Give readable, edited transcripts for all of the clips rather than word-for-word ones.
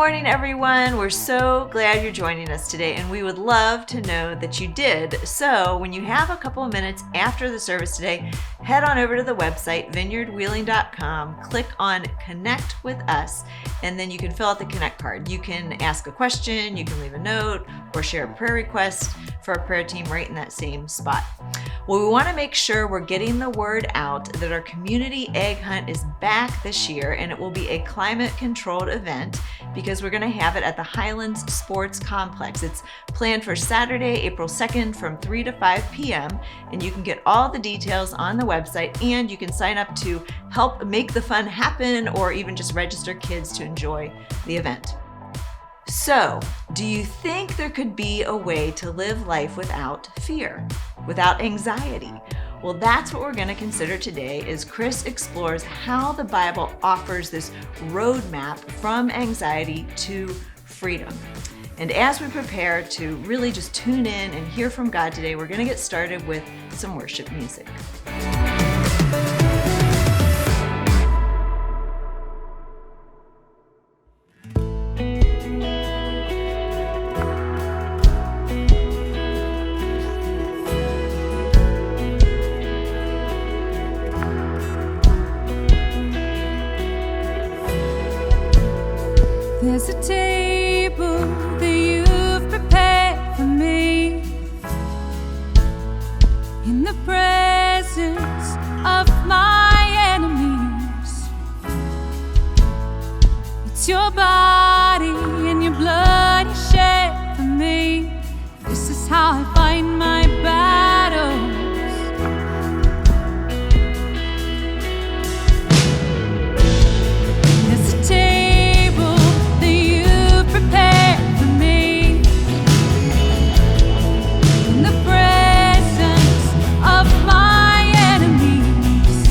morning, everyone. We're so glad you're joining us today, and we would love to know that you did. So when you have a couple of minutes after the service today, head on over to the website, vineyardwheeling.com, click on Connect with Us, and then you can fill out the Connect card. You can ask a question, you can leave a note, or share a prayer request for our prayer team right in that same spot. Well, we want to make sure we're getting the word out that our community egg hunt is back this year, and it will be a climate-controlled event because we're going to have it at the Highlands Sports Complex. It's planned for Saturday, April 2nd from 3 to 5 p.m., and you can get all the details on the website, and you can sign up to help make the fun happen or even just register kids to enjoy the event. So, do you think there could be a way to live life without fear, without anxiety? Well, that's what we're going to consider today as Chris explores how the Bible offers this roadmap from anxiety to freedom. And as we prepare to really just tune in and hear from God today, we're going to get started with some worship music. There's a table that you've prepared for me in the presence of my enemies. It's your body and your blood you shed for me. This is how I fight my battles. There's a table prepared for me in the presence of my enemies.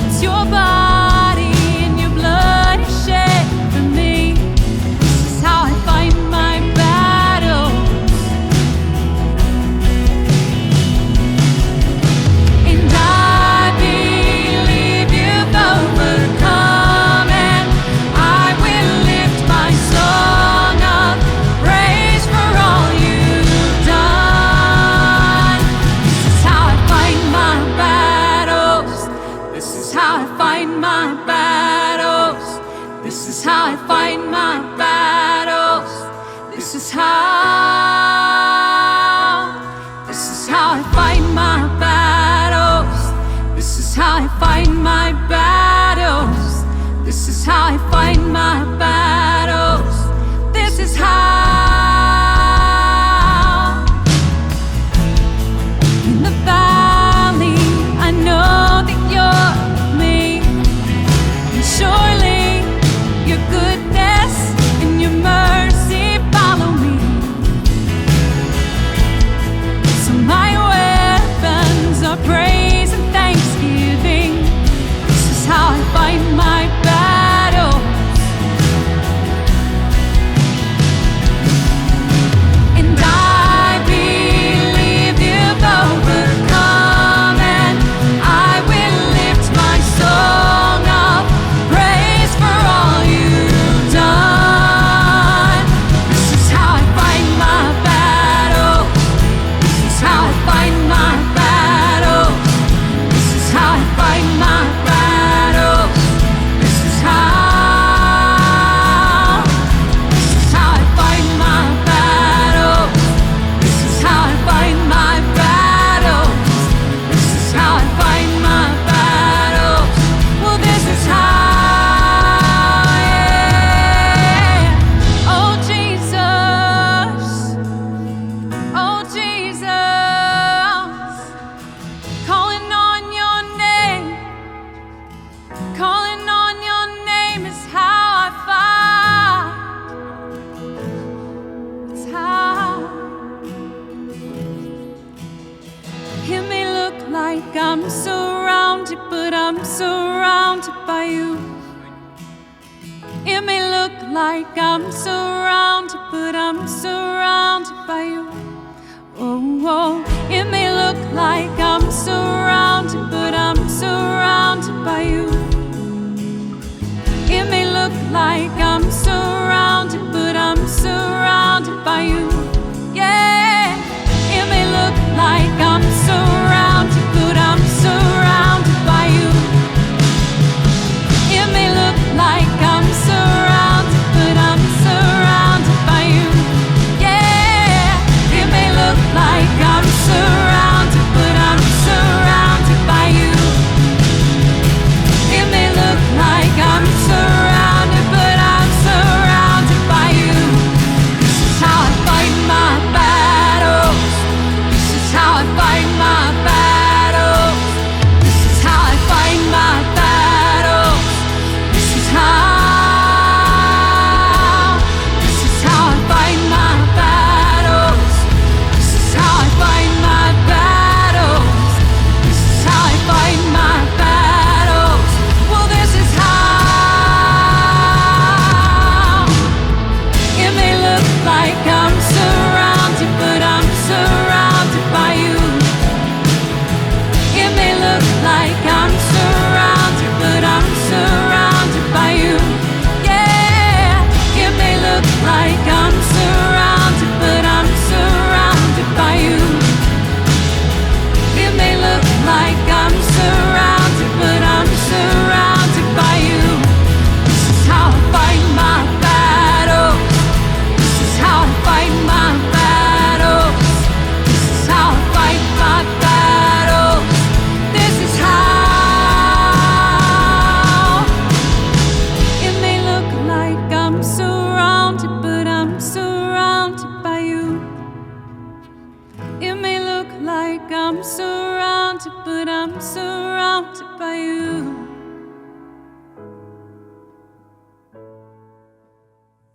It's your body and your blood you shed for me. This is how I fight my battles. And I believe you've overcome, and I will lift my song of praise for all you've done. This is how I fight my battles. This is how I fight my battles. This is how I fight my battles. This is how I fight my battles. This is how I fight my battles. This is how I fight my battles. This is how. In the valley, I know that you're with me. And surely your goodness and your mercy follow me. So my weapons are praise and thanksgiving. This is how I fight my battles. And I believe you've overcome, and I will lift my song of praise for all you've done. This is how I fight my battle. This is how I fight my battle. This is how I fight my battle. This is how I fight my battle. This is how I fight my battle. This is how I fight my battle. Well, this is how, yeah. Oh Jesus, oh Jesus, calling on your name, calling on your name is how I fight. It's how. It may look like I'm surrounded, but I'm surrounded by you. It may look like I'm surrounded, but I'm surrounded by you. Oh, oh. It may look like I'm surrounded, but I'm surrounded by you. It may look like I'm surrounded, but I'm surrounded by you. Yeah, it may look like I'm surrounded, but I'm surrounded by you. It may look like I'm surrounded, but I'm surrounded by you. Yeah, it may look like I'm surrounded, but I'm surrounded by you. It may look like I'm surrounded, but I'm surrounded by you. This is how I fight my battles. This is how I fight my battles. This is how I fight my battles. This is how. This is how I fight my battles. This is how I fight my battles. This is how I fight my battles. Well, this is how. It may look like I'm surrounded, but I'm surrounded by you. It may look like I'm surrounded, but I'm surrounded by you. Yeah, it may look like I'm surrounded, but I'm surrounded by you. It may look like I'm surrounded, but I'm surrounded by you. This is how I fight my battles. This is how I fight my battles. This is how I fight my battles. This is how. It may look like I'm surrounded, but I'm surrounded by you. It may look like I'm surrounded, but I'm surrounded by you.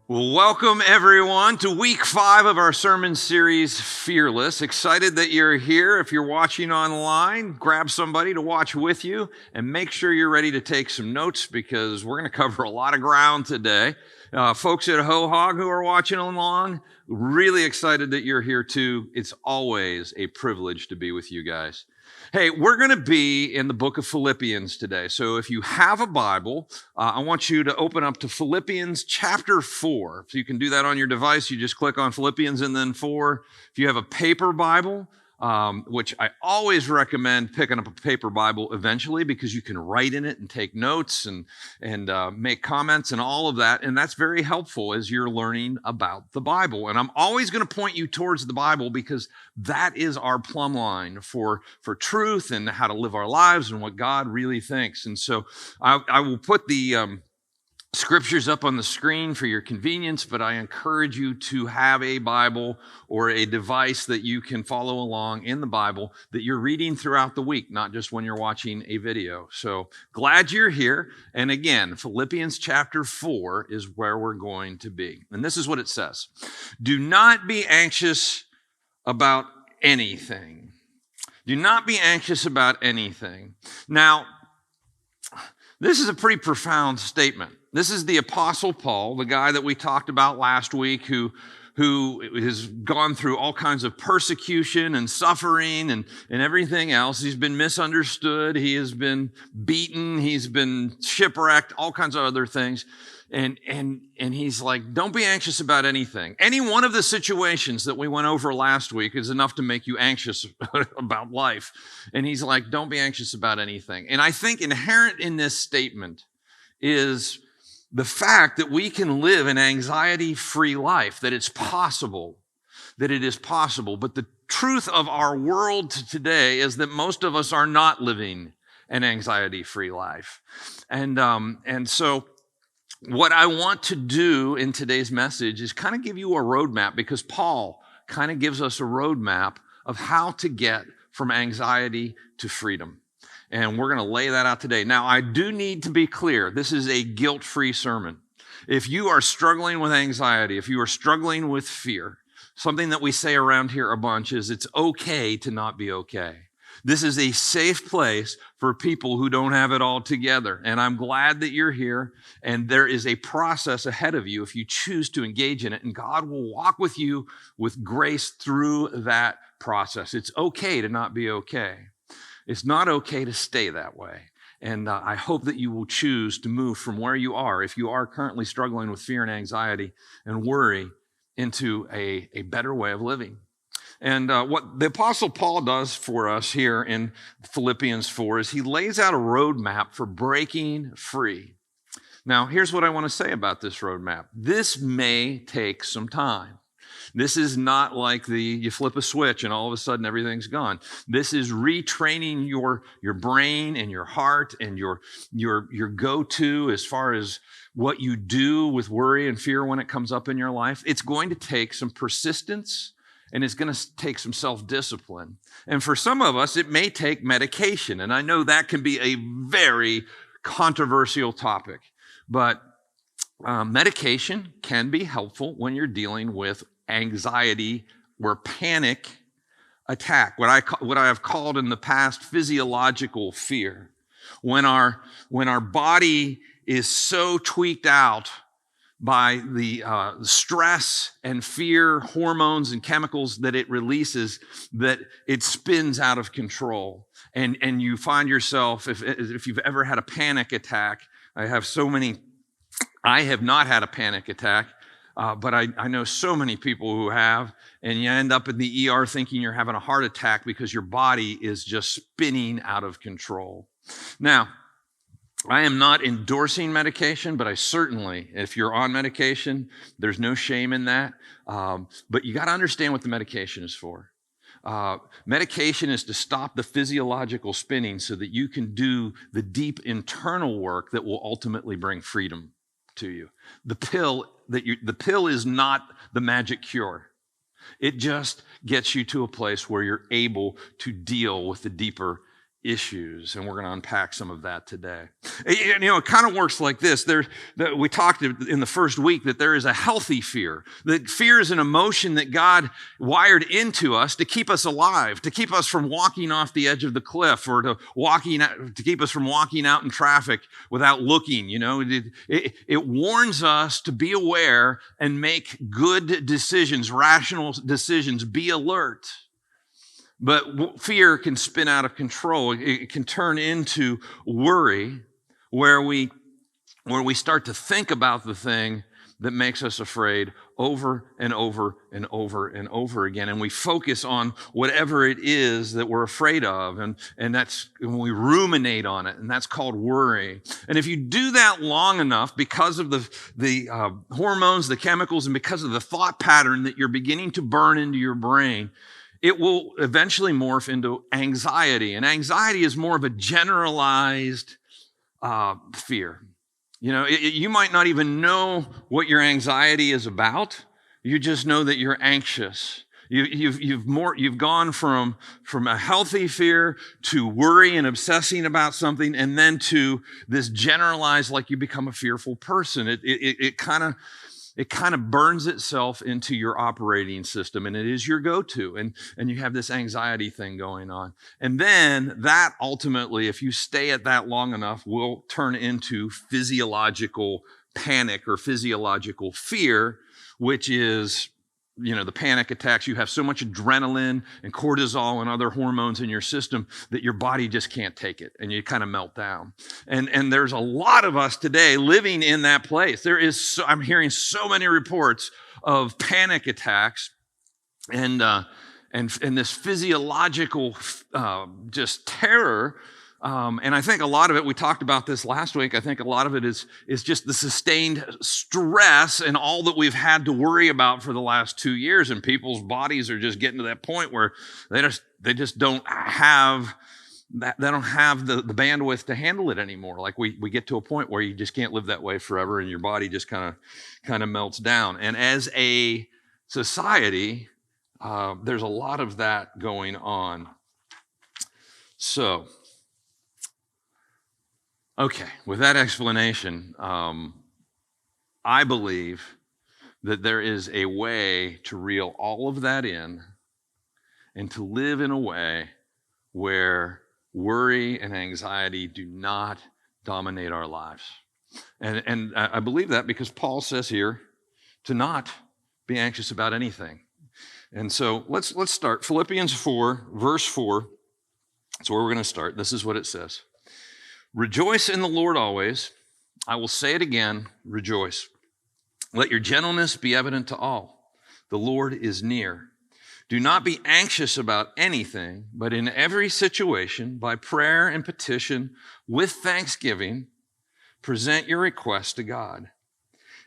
Well, welcome everyone to week 5 of our sermon series, Fearless. Excited that you're here. If you're watching online, grab somebody to watch with you and make sure you're ready to take some notes because we're going to cover a lot of ground today. Folks at Ho-Hog who are watching along, really excited that you're here too. It's always a privilege to be with you guys. Hey, we're going to be in the book of Philippians today. So if you have a Bible, I want you to open up to Philippians chapter 4. If you can do that on your device, you just click on Philippians and then 4. If you have a paper Bible, which I always recommend picking up a paper Bible eventually because you can write in it and take notes and make comments and all of that. And that's very helpful as you're learning about the Bible. And I'm always going to point you towards the Bible because that is our plumb line for truth and how to live our lives and what God really thinks. And so I will put the scriptures up on the screen for your convenience, but I encourage you to have a Bible or a device that you can follow along in the Bible that you're reading throughout the week, not just when you're watching a video. So glad you're here. And again, Philippians chapter 4 is where we're going to be. And this is what it says. Do not be anxious about anything. Do not be anxious about anything. Now, this is a pretty profound statement. This is the Apostle Paul, the guy that we talked about last week, who has gone through all kinds of persecution and suffering and everything else. He's been misunderstood. He has been beaten. He's been shipwrecked, all kinds of other things. And he's like, don't be anxious about anything. Any one of the situations that we went over last week is enough to make you anxious about life. And he's like, don't be anxious about anything. And I think inherent in this statement is the fact that we can live an anxiety-free life, that it's possible, that it is possible. But the truth of our world today is that most of us are not living an anxiety-free life. And so what I want to do in today's message is kind of give you a roadmap, because Paul kind of gives us a roadmap of how to get from anxiety to freedom. And we're going to lay that out today. Now, I do need to be clear. This is a guilt-free sermon. If you are struggling with anxiety, if you are struggling with fear, something that we say around here a bunch is it's okay to not be okay. This is a safe place for people who don't have it all together. And I'm glad that you're here. And there is a process ahead of you if you choose to engage in it. And God will walk with you with grace through that process. It's okay to not be okay. It's not okay to stay that way. And I hope that you will choose to move from where you are, if you are currently struggling with fear and anxiety and worry, into a better way of living. And what the Apostle Paul does for us here in Philippians 4 is he lays out a roadmap for breaking free. Now, here's what I want to say about this roadmap. This may take some time. This is not like you flip a switch and all of a sudden everything's gone. This is retraining your brain and your heart and your go-to as far as what you do with worry and fear when it comes up in your life. It's going to take some persistence, and it's going to take some self-discipline. And for some of us, it may take medication. And I know that can be a very controversial topic. But medication can be helpful when you're dealing with anxiety or panic attack, what I have called in the past physiological fear. When our body is so tweaked out by the stress and fear hormones and chemicals that it releases, that it spins out of control. And you find yourself, if you've ever had a panic attack, I have not had a panic attack, but I know so many people who have, and you end up in the ER thinking you're having a heart attack because your body is just spinning out of control. Now, I am not endorsing medication, but I certainly, if you're on medication, there's no shame in that. But you got to understand what the medication is for. Medication is to stop the physiological spinning so that you can do the deep internal work that will ultimately bring freedom to you. The pill is not the magic cure. It just gets you to a place where you're able to deal with the deeper issues, and we're going to unpack some of that today. It kind of works like this. We talked in the first week that there is a healthy fear. That fear is an emotion that God wired into us to keep us alive, to keep us from walking off the edge of the cliff, or to keep us from walking out in traffic without looking. It warns us to be aware and make good decisions, rational decisions, be alert. But fear can spin out of control. It can turn into worry, where we start to think about the thing that makes us afraid over and over and over and over again. And we focus on whatever it is that we're afraid of. And that's when we ruminate on it. And that's called worry. And if you do that long enough, because of the hormones, the chemicals, and because of the thought pattern that you're beginning to burn into your brain, it will eventually morph into anxiety. And anxiety is more of a generalized fear. You might not even know what your anxiety is about. You just know that you're anxious. You've gone from a healthy fear to worry and obsessing about something, and then to this generalized, like you become a fearful person. It kind of burns itself into your operating system, and it is your go-to, and you have this anxiety thing going on. And then that ultimately, if you stay at that long enough, will turn into physiological panic or physiological fear, which is, the panic attacks. You have so much adrenaline and cortisol and other hormones in your system that your body just can't take it, and you kind of melt down. And there's a lot of us today living in that place. I'm hearing so many reports of panic attacks and this physiological just terror. And I think a lot of it, we talked about this last week, I think a lot of it is just the sustained stress and all that we've had to worry about for the last 2 years, and people's bodies are just getting to that point where they just don't have that, they don't have the bandwidth to handle it anymore. Like we get to a point where you just can't live that way forever, and your body just kind of melts down. And as a society, there's a lot of that going on. So, okay, with that explanation, I believe that there is a way to reel all of that in and to live in a way where worry and anxiety do not dominate our lives. And I believe that because Paul says here to not be anxious about anything. And so let's start. Philippians 4, verse 4. That's where we're going to start. This is what it says. Rejoice in the Lord always. I will say it again, rejoice. Let your gentleness be evident to all. The Lord is near. Do not be anxious about anything, but in every situation, by prayer and petition, with thanksgiving, present your requests to God.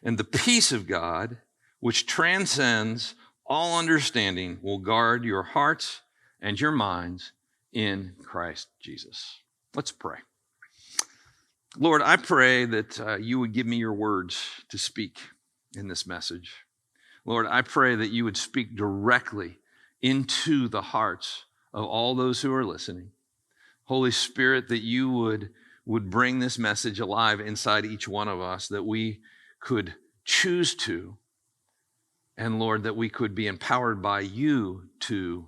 And the peace of God, which transcends all understanding, will guard your hearts and your minds in Christ Jesus. Let's pray. Lord, I pray that you would give me your words to speak in this message. Lord, I pray that you would speak directly into the hearts of all those who are listening. Holy Spirit, that you would bring this message alive inside each one of us, that we could choose to, and Lord, that we could be empowered by you to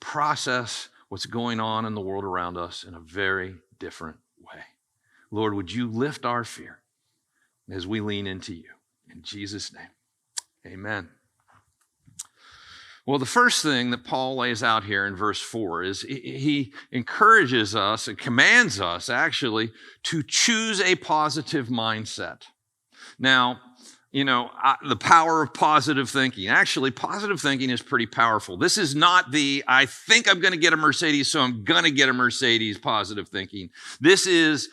process what's going on in the world around us in a very different way. Lord, would you lift our fear as we lean into you? In Jesus' name, amen. Well, the first thing that Paul lays out here in verse 4 is he encourages us and commands us actually to choose a positive mindset. Now, the power of positive thinking. Actually, positive thinking is pretty powerful. This is not I think I'm going to get a Mercedes, so I'm going to get a Mercedes positive thinking. This is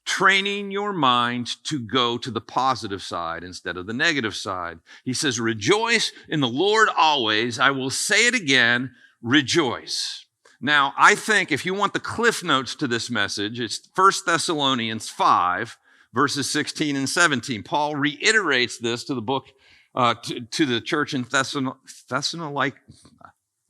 training your mind to go to the positive side instead of the negative side. He says, rejoice in the Lord always. I will say it again, rejoice. Now, I think if you want the cliff notes to this message, it's 1 Thessalonians 5, verses 16 and 17. Paul reiterates this to the book, to the church in Thessalonica.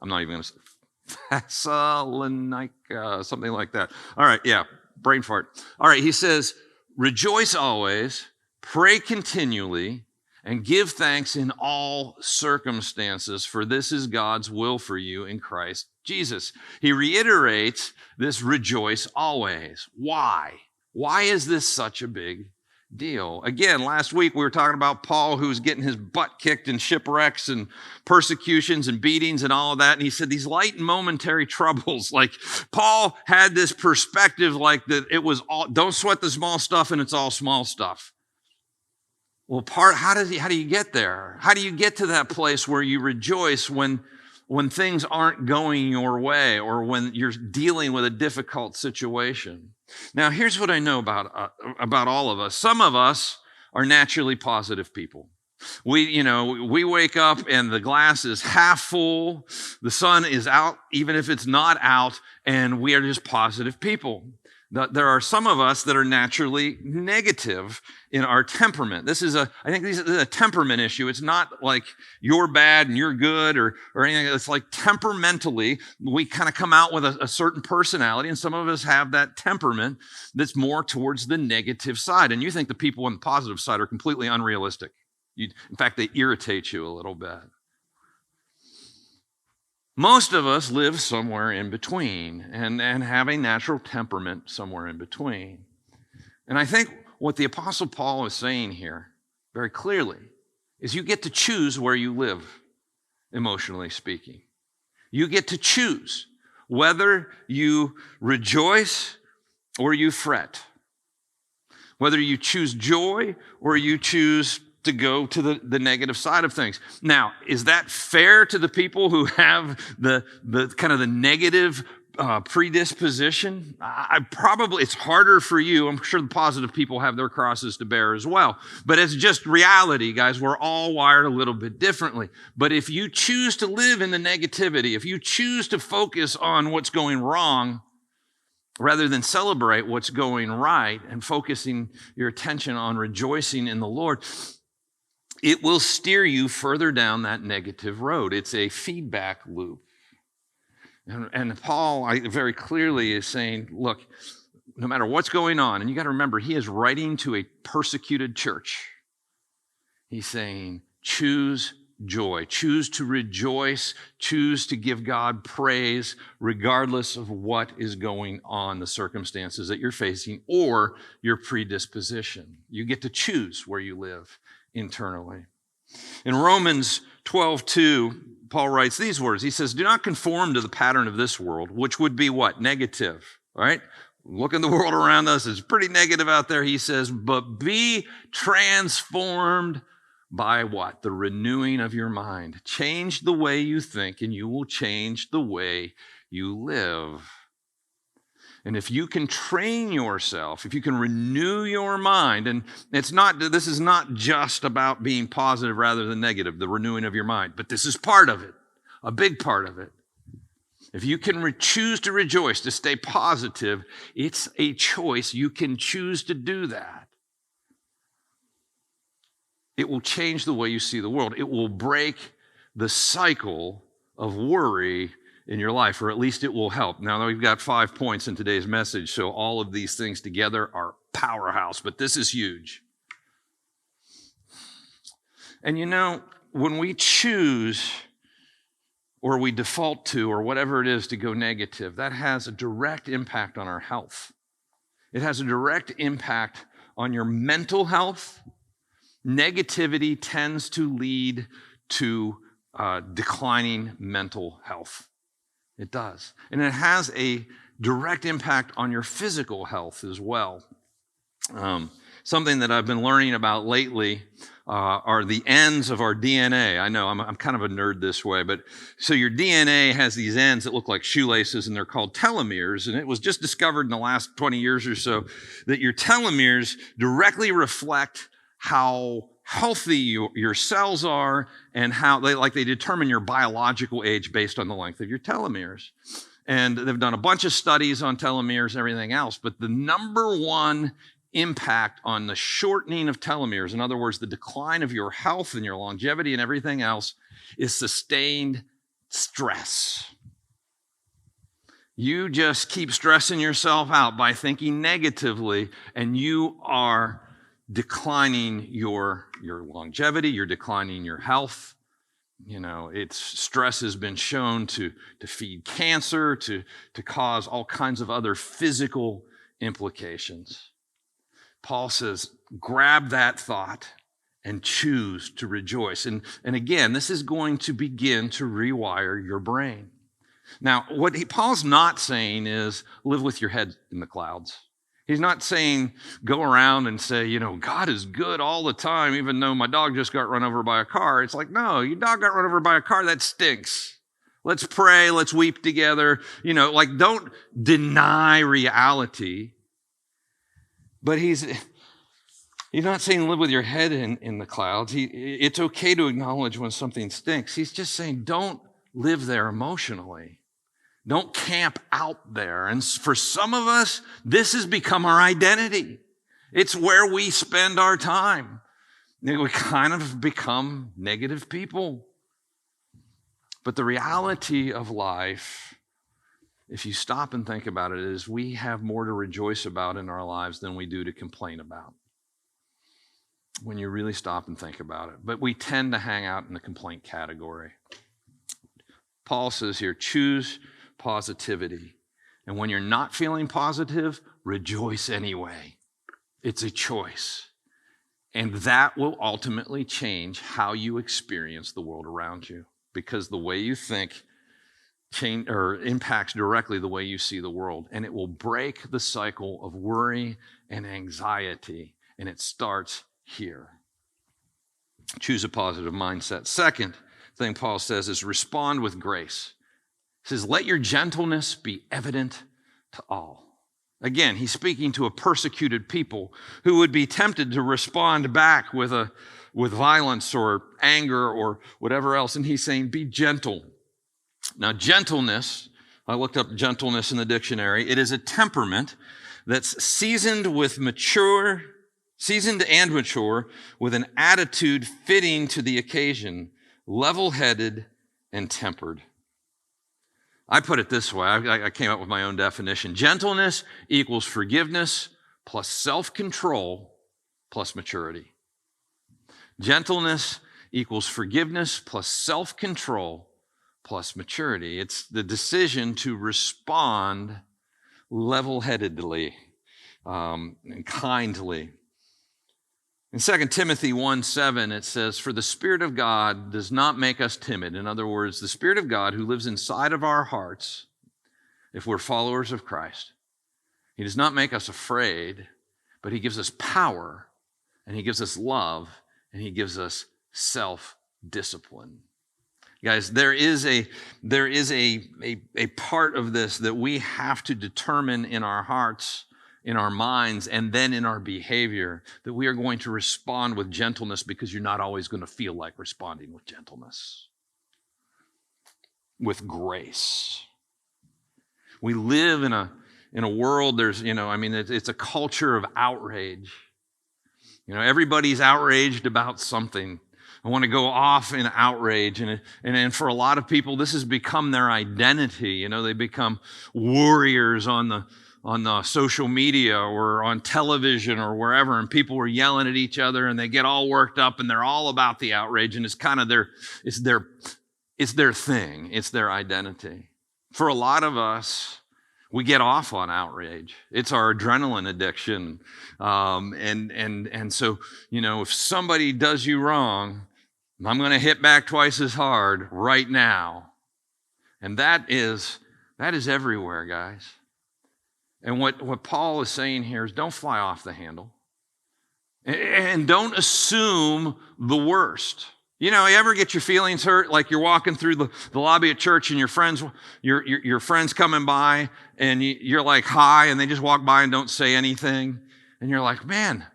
I'm not even going to say Thessalonica, something like that. All right, yeah. Brain fart. All right, he says, rejoice always, pray continually, and give thanks in all circumstances, for this is God's will for you in Christ Jesus. He reiterates this rejoice always. Why? Why is this such a big deal? Again, last week we were talking about Paul, who's getting his butt kicked in shipwrecks and persecutions and beatings and all of that. And he said these light and momentary troubles, like Paul had this perspective like that it was all, don't sweat the small stuff and it's all small stuff. Well, how do you get there? How do you get to that place where you rejoice when things aren't going your way or when you're dealing with a difficult situation? Now, here's what I know about all of us. Some of us are naturally positive people. We wake up and the glass is half full, the sun is out, even if it's not out, and we are just positive people. There are some of us that are naturally negative in our temperament. I think this is a temperament issue. It's not like you're bad and you're good or anything. It's like temperamentally, we kind of come out with a certain personality, and some of us have that temperament that's more towards the negative side. And you think the people on the positive side are completely unrealistic. In fact, they irritate you a little bit. Most of us live somewhere in between and have a natural temperament somewhere in between. And I think what the Apostle Paul is saying here very clearly is you get to choose where you live, emotionally speaking. You get to choose whether you rejoice or you fret, whether you choose joy or you choose to go to the negative side of things. Now, is that fair to the people who have the kind of the negative predisposition? It's harder for you. I'm sure the positive people have their crosses to bear as well. But it's just reality, guys. We're all wired a little bit differently. But if you choose to live in the negativity, if you choose to focus on what's going wrong, rather than celebrate what's going right and focusing your attention on rejoicing in the Lord, it will steer you further down that negative road. It's a feedback loop. And Paul very clearly is saying, look, no matter what's going on, and you got to remember, he is writing to a persecuted church. He's saying, choose joy, choose to rejoice, choose to give God praise, regardless of what is going on, the circumstances that you're facing or your predisposition. You get to choose where you live internally. In Romans 12:2, Paul writes these words. He says, do not conform to the pattern of this world, which would be what? Negative, right? Look in the world around us. It's pretty negative out there. He says, but be transformed by what? The renewing of your mind. Change the way you think, and you will change the way you live. And if you can train yourself, if you can renew your mind, and this is not just about being positive rather than negative, the renewing of your mind, but this is part of it, a big part of it. If you can choose to rejoice, to stay positive, it's a choice. You can choose to do that. It will change the way you see the world. It will break the cycle of worry in your life, or at least it will help. Now, we've got 5 points in today's message, so all of these things together are powerhouse, but this is huge. And when we choose or we default to, or whatever it is, to go negative, that has a direct impact on our health. It has a direct impact on your mental health. Negativity tends to lead to declining mental health. It does. And it has a direct impact on your physical health as well. Something that I've been learning about lately are the ends of our DNA. I know I'm kind of a nerd this way, but so your DNA has these ends that look like shoelaces, and they're called telomeres. And it was just discovered in the last 20 years or so that your telomeres directly reflect how healthy your cells are, and how they determine your biological age based on the length of your telomeres. And they've done a bunch of studies on telomeres and everything else, but the number one impact on the shortening of telomeres, in other words, the decline of your health and your longevity and everything else, is sustained stress. You just keep stressing yourself out by thinking negatively, and you are declining your longevity, you're declining your health. Stress has been shown to feed cancer, to cause all kinds of other physical implications. Paul says, grab that thought and choose to rejoice. And again, this is going to begin to rewire your brain. Now, what Paul's not saying is live with your head in the clouds. He's not saying go around and say, God is good all the time, even though my dog just got run over by a car. It's like, no, your dog got run over by a car, that stinks. Let's pray, let's weep together. Don't deny reality. But he's not saying live with your head in the clouds. It's okay to acknowledge when something stinks. He's just saying don't live there emotionally. Don't camp out there. And for some of us, this has become our identity. It's where we spend our time. We kind of become negative people. But the reality of life, if you stop and think about it, is we have more to rejoice about in our lives than we do to complain about. When you really stop and think about it. But we tend to hang out in the complaint category. Paul says here, choose positivity. And when you're not feeling positive, rejoice anyway. It's a choice. And that will ultimately change how you experience the world around you, because the way you think impacts directly the way you see the world. And it will break the cycle of worry and anxiety. And it starts here. Choose a positive mindset. Second thing Paul says is respond with grace. He says, let your gentleness be evident to all. Again, he's speaking to a persecuted people who would be tempted to respond back with violence or anger or whatever else. And he's saying, be gentle. Now, gentleness, I looked up gentleness in the dictionary. It is a temperament that's seasoned and mature with an attitude fitting to the occasion, level-headed and tempered. I put it this way. I came up with my own definition. Gentleness equals forgiveness plus self-control plus maturity. Gentleness equals forgiveness plus self-control plus maturity. It's the decision to respond level-headedly and kindly. In 2 Timothy 1:7, it says, for the Spirit of God does not make us timid. In other words, the Spirit of God who lives inside of our hearts, if we're followers of Christ, He does not make us afraid, but he gives us power, and he gives us love, and he gives us self-discipline. Guys, there is a part of this that we have to determine in our hearts, in our minds, and then in our behavior, that we are going to respond with gentleness, because you're not always going to feel like responding with gentleness, with grace. We live in a world, it's a culture of outrage. Everybody's outraged about something. I want to go off in outrage. And for a lot of people, this has become their identity. They become warriors on the social media or on television or wherever, and people are yelling at each other, and they get all worked up, and they're all about the outrage, and it's kind of their thing. It's their identity. For a lot of us, we get off on outrage. It's our adrenaline addiction. And so, if somebody does you wrong, I'm going to hit back twice as hard right now. And that is everywhere, guys. And what Paul is saying here is, don't fly off the handle. And don't assume the worst. You ever get your feelings hurt, like you're walking through the lobby at church, and your friends coming by, and you're like, hi, and they just walk by and don't say anything. And you're like, man,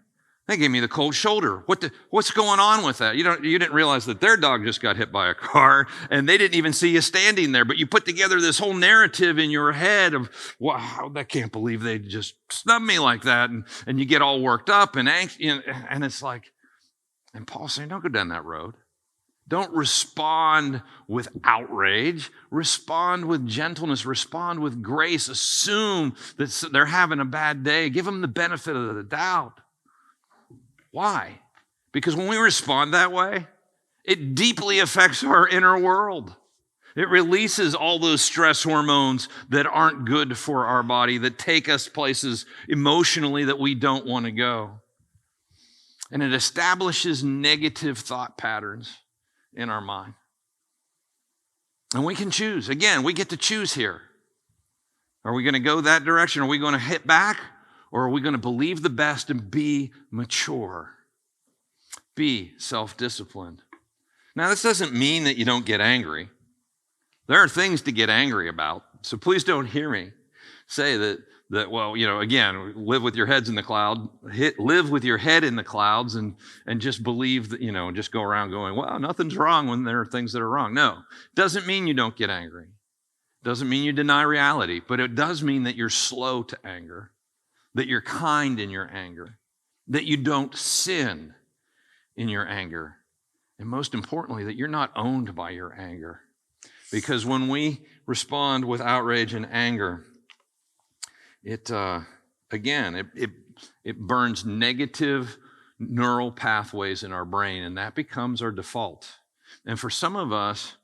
they gave me the cold shoulder. What's going on with that? You didn't realize that their dog just got hit by a car, and they didn't even see you standing there. But you put together this whole narrative in your head of, wow, I can't believe they just snubbed me like that. And you get all worked up and anxious, and it's like, and Paul's saying, don't go down that road. Don't respond with outrage. Respond with gentleness. Respond with grace. Assume that they're having a bad day. Give them the benefit of the doubt. Why? Because when we respond that way, it deeply affects our inner world. It releases all those stress hormones that aren't good for our body, that take us places emotionally that we don't want to go. And it establishes negative thought patterns in our mind. And we can choose. Again, we get to choose here. Are we going to go that direction? Are we going to hit back? Or are we going to believe the best and be mature? Be self-disciplined. Now, this doesn't mean that you don't get angry. There are things to get angry about. So please don't hear me say that again, live with your heads in the cloud, live with your head in the clouds, and just believe that, just go around going, well, nothing's wrong when there are things that are wrong. No, doesn't mean you don't get angry. Doesn't mean you deny reality, but it does mean that you're slow to anger, that you're kind in your anger, that you don't sin in your anger, and most importantly, that you're not owned by your anger. Because when we respond with outrage and anger, it burns negative neural pathways in our brain, and that becomes our default. And for some of us,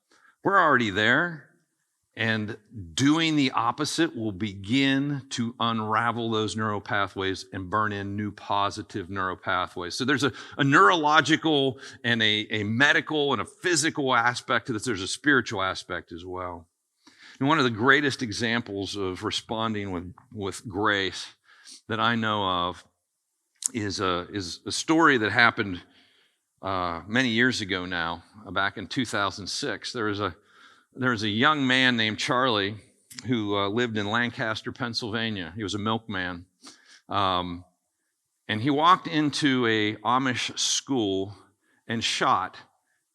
we're already there, and doing the opposite will begin to unravel those neural pathways and burn in new positive neural pathways. So there's a neurological and a medical and a physical aspect to this. There's a spiritual aspect as well. And one of the greatest examples of responding with grace that I know of is a story that happened many years ago now, back in 2006. There was a young man named Charlie who lived in Lancaster, Pennsylvania. He was a milkman. And he walked into a Amish school and shot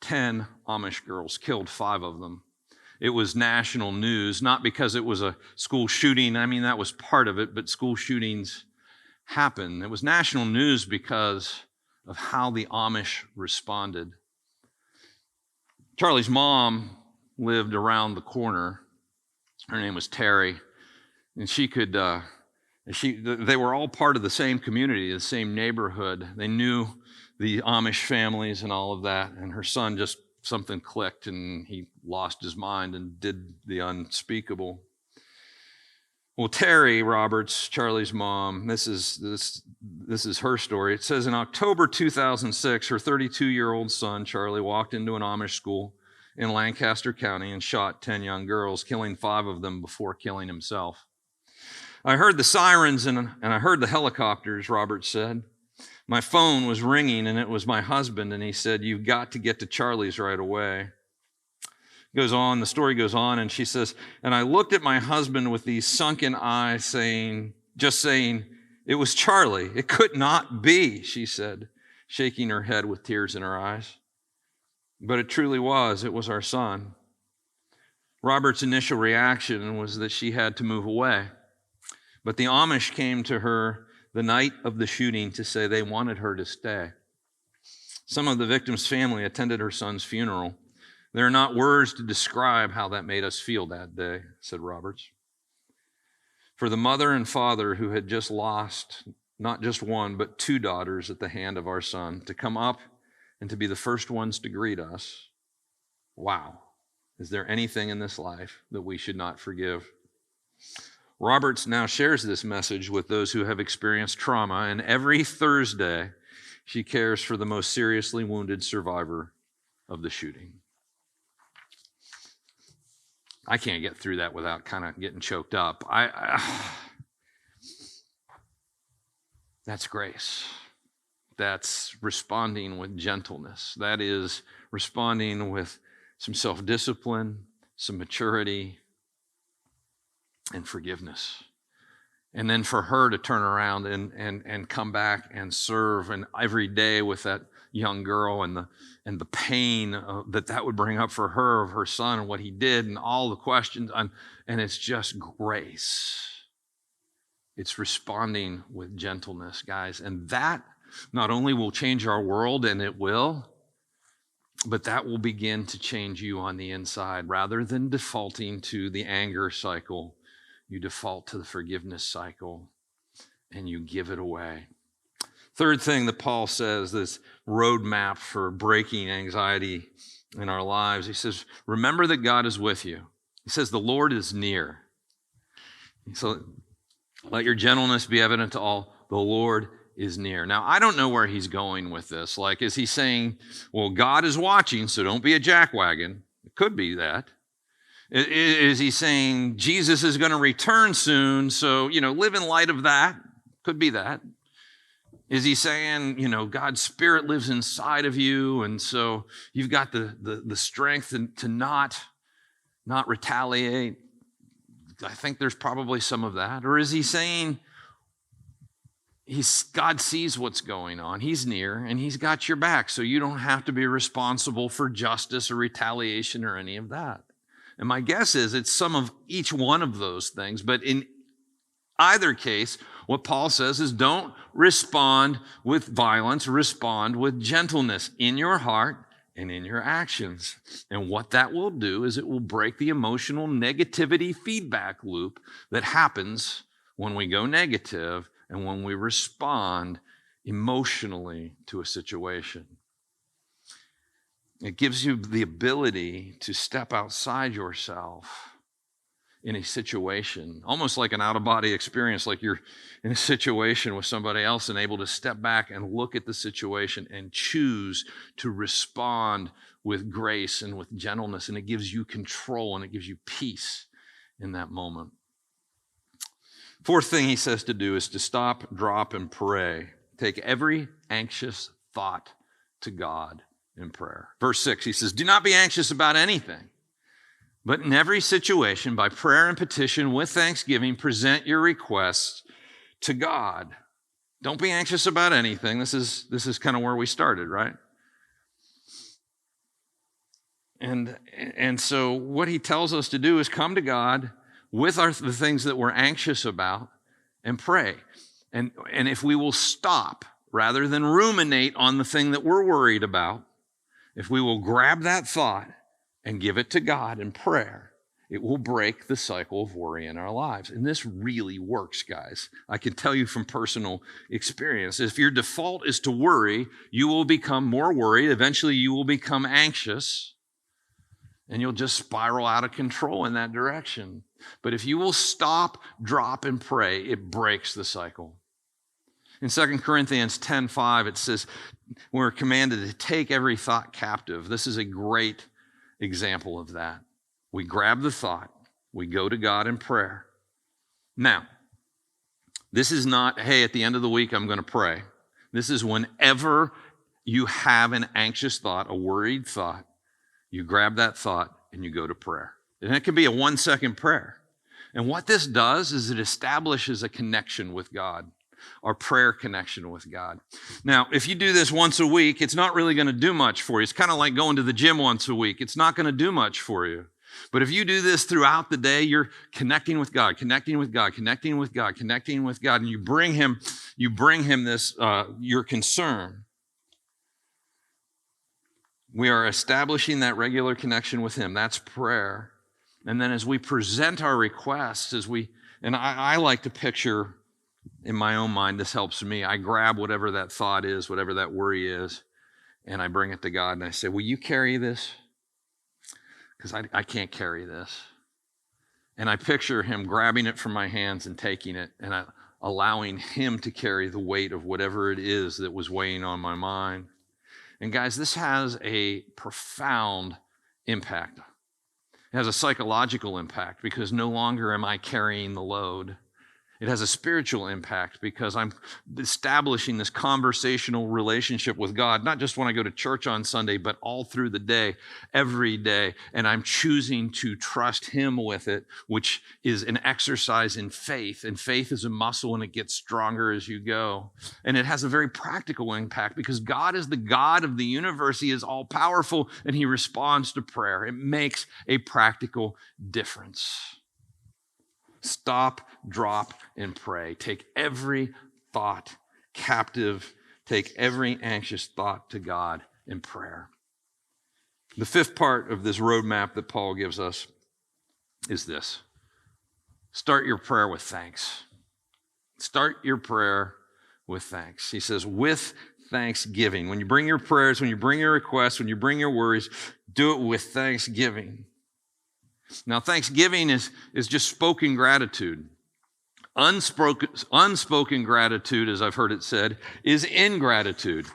10 Amish girls, killed 5 of them. It was national news, not because it was a school shooting. I mean, that was part of it, but school shootings happen. It was national news because of how the Amish responded. Charlie's mom lived around the corner. Her name was Terry, and they were all part of the same community, the same neighborhood. They knew the Amish families and all of that, and her son just something clicked and he lost his mind and did the unspeakable. Well, Terry Roberts, Charlie's mom, this is her story. It says in October 2006, her 32-year-old son, Charlie, walked into an Amish school in Lancaster County and shot 10 young girls, killing 5 of them before killing himself. I heard the sirens and I heard the helicopters, Robert said. My phone was ringing and it was my husband, and he said, "You've got to get to Charlie's right away." The story goes on, and she says, "And I looked at my husband with these sunken eyes saying, it was Charlie. It could not be," she said, shaking her head with tears in her eyes. But it truly was. It was our son. Robert's initial reaction was that she had to move away. But the Amish came to her the night of the shooting to say they wanted her to stay. Some of the victim's family attended her son's funeral. "There are not words to describe how that made us feel that day," said Roberts. For the mother and father who had just lost not just one, but two daughters at the hand of our son, to come up and to be the first ones to greet us. Wow. Is there anything in this life that we should not forgive? Roberts now shares this message with those who have experienced trauma, and every Thursday she cares for the most seriously wounded survivor of the shooting. I can't get through that without kind of getting choked up. That's grace. That's responding with gentleness. That is responding with some self-discipline, some maturity, and forgiveness. And then for her to turn around and come back and serve, and every day with that young girl and the pain that would bring up for her of her son and what he did and all the questions, and it's just grace. It's responding with gentleness, guys. And that not only will change our world, and it will, but that will begin to change you on the inside. Rather than defaulting to the anger cycle, you default to the forgiveness cycle and you give it away. Third thing that Paul says, this roadmap for breaking anxiety in our lives, he says, remember that God is with you. He says, the Lord is near. So let your gentleness be evident to all. The Lord is near. Now, I don't know where he's going with this. Like, is he saying, well, God is watching, so don't be a jackwagon? It could be that. Is he saying Jesus is going to return soon, so, live in light of that? Could be that. Is he saying, God's Spirit lives inside of you, and so you've got the strength to not retaliate? I think there's probably some of that. Or is he saying God sees what's going on, he's near, and he's got your back, so you don't have to be responsible for justice or retaliation or any of that? And my guess is it's some of each one of those things, but in either case, what Paul says is don't respond with violence, respond with gentleness in your heart and in your actions. And what that will do is it will break the emotional negativity feedback loop that happens when we go negative and when we respond emotionally to a situation. It gives you the ability to step outside yourself in a situation, almost like an out-of-body experience, like you're in a situation with somebody else and able to step back and look at the situation and choose to respond with grace and with gentleness. And it gives you control and it gives you peace in that moment. Fourth thing he says to do is to stop, drop, and pray. Take every anxious thought to God in prayer. Verse 6, he says, do not be anxious about anything, but in every situation, by prayer and petition with thanksgiving, present your requests to God. Don't be anxious about anything. This is kind of where we started, right? And so what he tells us to do is come to God with the things that we're anxious about and pray. And if we will stop rather than ruminate on the thing that we're worried about, if we will grab that thought and give it to God in prayer, it will break the cycle of worry in our lives. And this really works, guys. I can tell you from personal experience. If your default is to worry, you will become more worried. Eventually, you will become anxious, and you'll just spiral out of control in that direction. But if you will stop, drop, and pray, it breaks the cycle. In 2 Corinthians 10:5, it says, we're commanded to take every thought captive. This is a great example of that. We grab the thought, we go to God in prayer. Now, This is not, hey, at the end of the week, I'm going to pray. This is whenever you have an anxious thought, a worried thought, you grab that thought and you go to prayer. And it can be a 1-second prayer. And what this does is it establishes a connection with God, our prayer connection with God. Now, if you do this once a week, it's not really going to do much for you. It's kind of like going to the gym once a week. It's not going to do much for you. But if you do this throughout the day, you're connecting with God, connecting with God, connecting with God, connecting with God, and you bring him this, your concern. We are establishing that regular connection with him. That's prayer. And then as we present our requests, I like to picture in my own mind, this helps me. I grab whatever that thought is, whatever that worry is, and I bring it to God and I say, will you carry this? Because I can't carry this. And I picture him grabbing it from my hands and taking it and allowing him to carry the weight of whatever it is that was weighing on my mind. And guys, this has a profound impact. It has a psychological impact because no longer am I carrying the load. It has a spiritual impact because I'm establishing this conversational relationship with God, not just when I go to church on Sunday, but all through the day, every day. And I'm choosing to trust him with it, which is an exercise in faith. And faith is a muscle and it gets stronger as you go. And it has a very practical impact because God is the God of the universe. He is all powerful and he responds to prayer. It makes a practical difference. Stop, drop, and pray. Take every thought captive. Take every anxious thought to God in prayer. The fifth part of this roadmap that Paul gives us is this. Start your prayer with thanks. Start your prayer with thanks. He says, with thanksgiving. When you bring your prayers, when you bring your requests, when you bring your worries, do it with thanksgiving. Now, thanksgiving is just spoken gratitude. Unspoken gratitude, as I've heard it said, is ingratitude.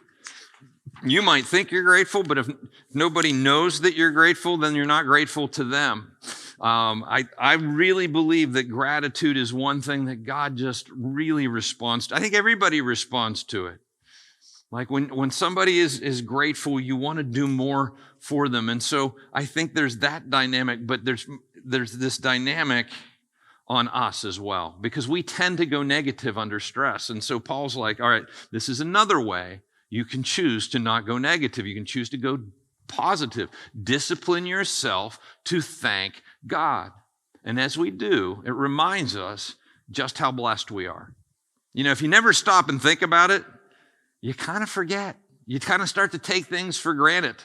You might think you're grateful, but if nobody knows that you're grateful, then you're not grateful to them. I really believe that gratitude is one thing that God just really responds to. I think everybody responds to it. Like when somebody is grateful, you want to do more for them. And so I think there's that dynamic, but there's this dynamic on us as well, because we tend to go negative under stress. And so Paul's like, all right, this is another way you can choose to not go negative. You can choose to go positive. Discipline yourself to thank God. And as we do, it reminds us just how blessed we are. You know, if you never stop and think about it, you kind of forget. You kind of start to take things for granted.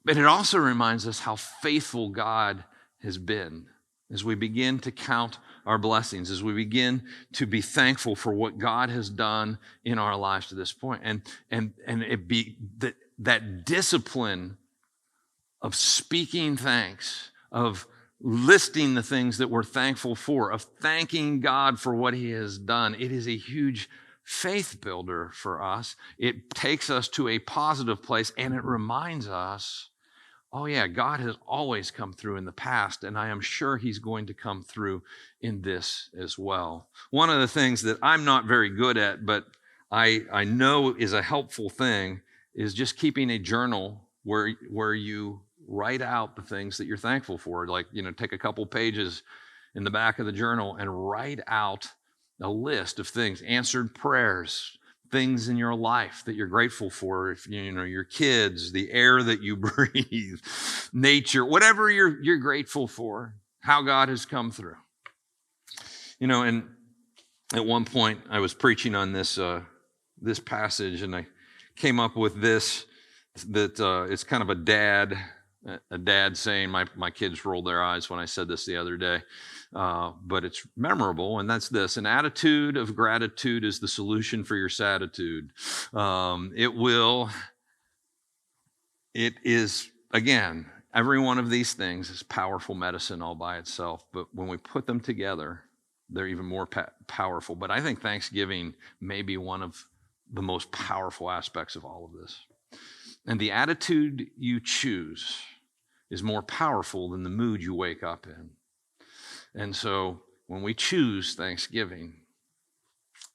But it also reminds us how faithful God has been as we begin to count our blessings, as we begin to be thankful for what God has done in our lives to this point. And it be that discipline of speaking thanks, of listing the things that we're thankful for, of thanking God for what he has done. It is a huge faith builder for us. It takes us to a positive place and it reminds us, oh yeah, God has always come through in the past and I am sure he's going to come through in this as well. One of the things that I'm not very good at, but I know is a helpful thing is just keeping a journal where you write out the things that you're thankful for. Like, take a couple pages in the back of the journal and write out a list of things, answered prayers, things in your life that you're grateful for. If your kids, the air that you breathe, nature, whatever you're grateful for, how God has come through. And at one point I was preaching on this passage, and I came up with this that it's kind of a dad saying. My kids rolled their eyes when I said this the other day. But it's memorable, and that's this. An attitude of gratitude is the solution for your saditude. It is, again, every one of these things is powerful medicine all by itself, but when we put them together, they're even more powerful. But I think Thanksgiving may be one of the most powerful aspects of all of this. And the attitude you choose is more powerful than the mood you wake up in. And so when we choose thanksgiving,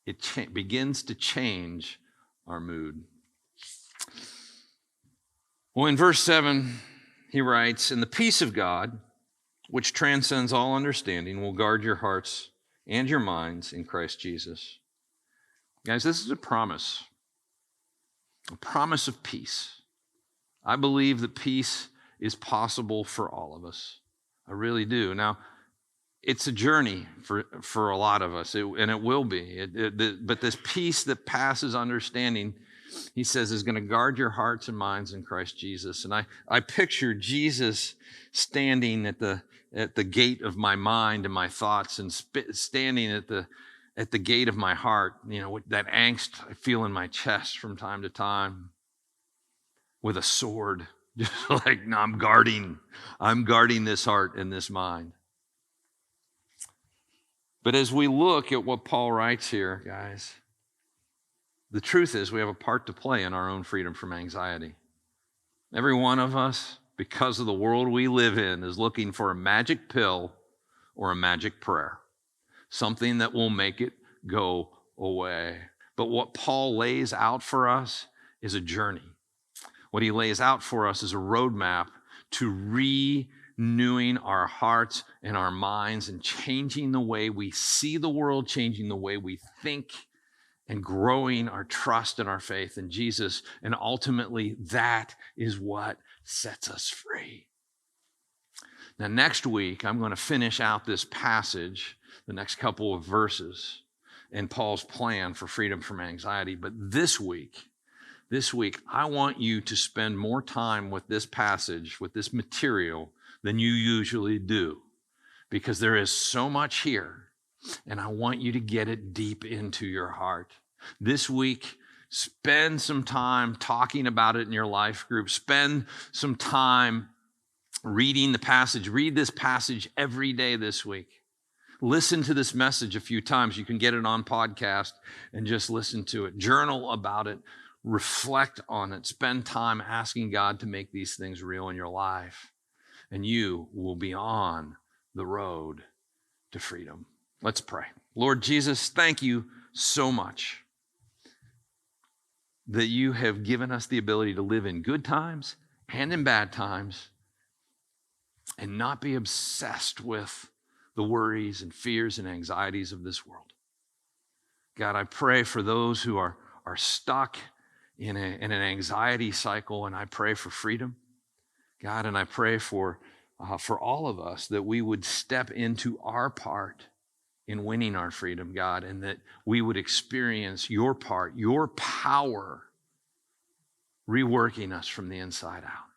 it begins to change our mood. Well, in verse 7, he writes, "And the peace of God, which transcends all understanding, will guard your hearts and your minds in Christ Jesus." Guys, this is a promise of peace. I believe that peace is possible for all of us. I really do. Now, it's a journey for a lot of us, and it will be. But this peace that passes understanding, he says, is going to guard your hearts and minds in Christ Jesus. And I picture Jesus standing at the gate of my mind and my thoughts, and standing at the gate of my heart, with that angst I feel in my chest from time to time, with a sword, just like, no, I'm guarding this heart and this mind. But as we look at what Paul writes here, guys, the truth is we have a part to play in our own freedom from anxiety. Every one of us, because of the world we live in, is looking for a magic pill or a magic prayer, something that will make it go away. But what Paul lays out for us is a journey. What he lays out for us is a roadmap to renewing our hearts and our minds and changing the way we see the world, changing the way we think, and growing our trust and our faith in Jesus. And ultimately, that is what sets us free. Now, next week, I'm going to finish out this passage, the next couple of verses, in Paul's plan for freedom from anxiety. But this week, I want you to spend more time with this passage, with this material, than you usually do, because there is so much here, and I want you to get it deep into your heart. This week, spend some time talking about it in your life group. Spend some time reading the passage. Read this passage every day this week. Listen to this message a few times. You can get it on podcast and just listen to it. Journal about it. Reflect on it. Spend time asking God to make these things real in your life, and you will be on the road to freedom. Let's pray. Lord Jesus, thank you so much that you have given us the ability to live in good times and in bad times and not be obsessed with the worries and fears and anxieties of this world. God, I pray for those who are stuck in an anxiety cycle, and I pray for freedom. God, and I pray for all of us that we would step into our part in winning our freedom, God, and that we would experience your part, your power, reworking us from the inside out.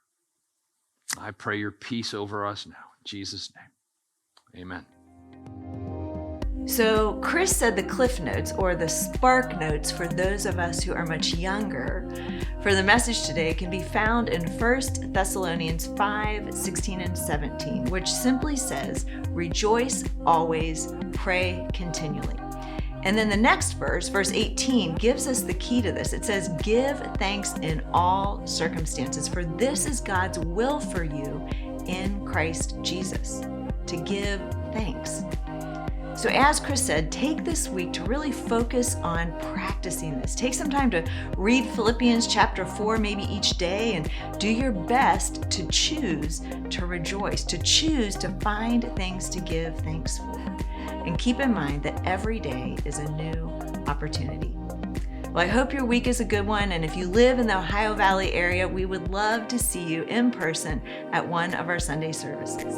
I pray your peace over us now. In Jesus' name, amen. So Chris said the cliff notes, or the spark notes for those of us who are much younger, for the message today can be found in 1 Thessalonians 5, 16 and 17, which simply says, "Rejoice always, pray continually." And then the next verse, verse 18, gives us the key to this. It says, "Give thanks in all circumstances, for this is God's will for you in Christ Jesus." To give thanks. So as Chris said, take this week to really focus on practicing this. Take some time to read Philippians chapter 4 maybe each day, and do your best to choose to rejoice, to choose to find things to give thanks for. And keep in mind that every day is a new opportunity. Well, I hope your week is a good one, and if you live in the Ohio Valley area, we would love to see you in person at one of our Sunday services.